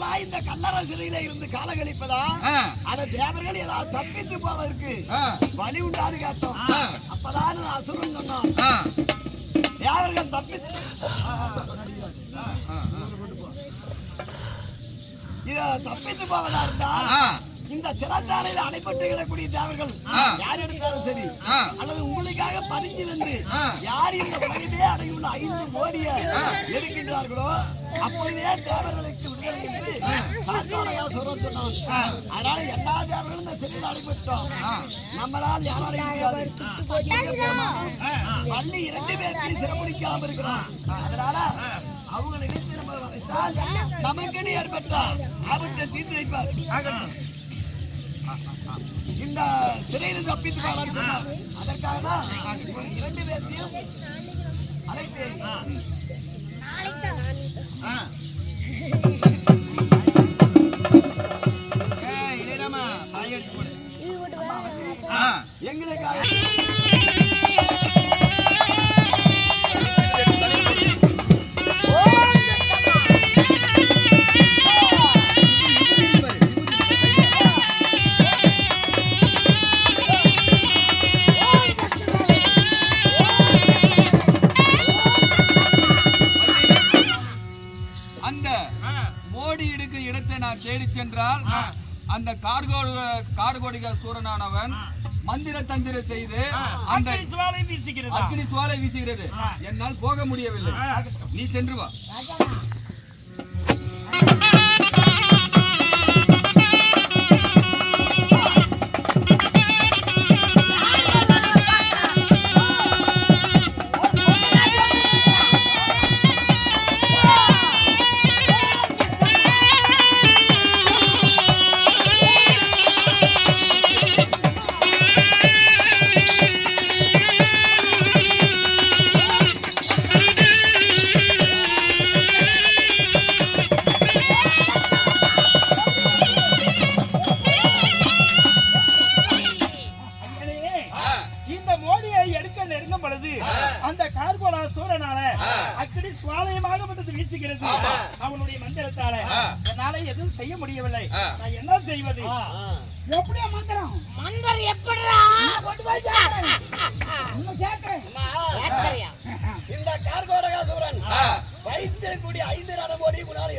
தேவர்களா இந்த கல்லறை சிறையில இருந்து காலகழிப்பதா அந்த தேவர்கள் ஏதாவது தப்பித்து போவதற்கு வழி உண்டாது கேட்டோம். அப்பதான் அசுரன் சொன்னோம் தேவர்கள் தப்பித்து தப்பித்து போவதா இருந்தால் இந்த சிறைச்சாலையில் அடைப்பட்டு கிடக்கூடிய தேவர்கள் யார் எடுத்தாலும் சரி அல்லது உங்களுக்காக பறிஞ்சு வந்து யார் இந்த உலகமே அடையுள்ள 5 கோடியை எடுக்கின்றார்களோ அப்பொழுதே தேவர்களுக்கு விடுதலை என்று சொல்றோம் சொன்னோம். அதனால எல்லா தேவர்களும் இந்த சிறையில் அடைப்பட்டோம். நம்மளால் யாராலையும் பள்ளி 2 பேர்த்தையும் சிறப்பிடிக்காம இருக்கிறோம். அதனால அவங்களை இணைத்து நம்ம வளைத்தால் நமக்கு ஏற்பட்ட ஆபத்தை தீர்த்து வைப்பார். இந்த சிறையில் தப்பித்து போகலான்னு சொன்னார். அதற்காக தான் 2 பேர்த்தையும் அழைத்து எங்களுக்காக தேடி சென்றால் அந்த கார்கோடிகள் சூரனானவன் மந்திர தந்திர செய்து அந்த அக்னி சுவாலை வீசுகிறது. என்னால் போக முடியவில்லை. நீ சென்று வா. அவனுடைய மந்திரத்தால என்னால எதுவும் செய்ய முடியவில்லை. நான் என்ன செய்வது? எப்படியா மந்திரம் எப்படிடா கொண்டு போய் இந்த கார்கோடக சூரன் வைத்திருக்கக்கூடிய 5 ரணமோடி குணால்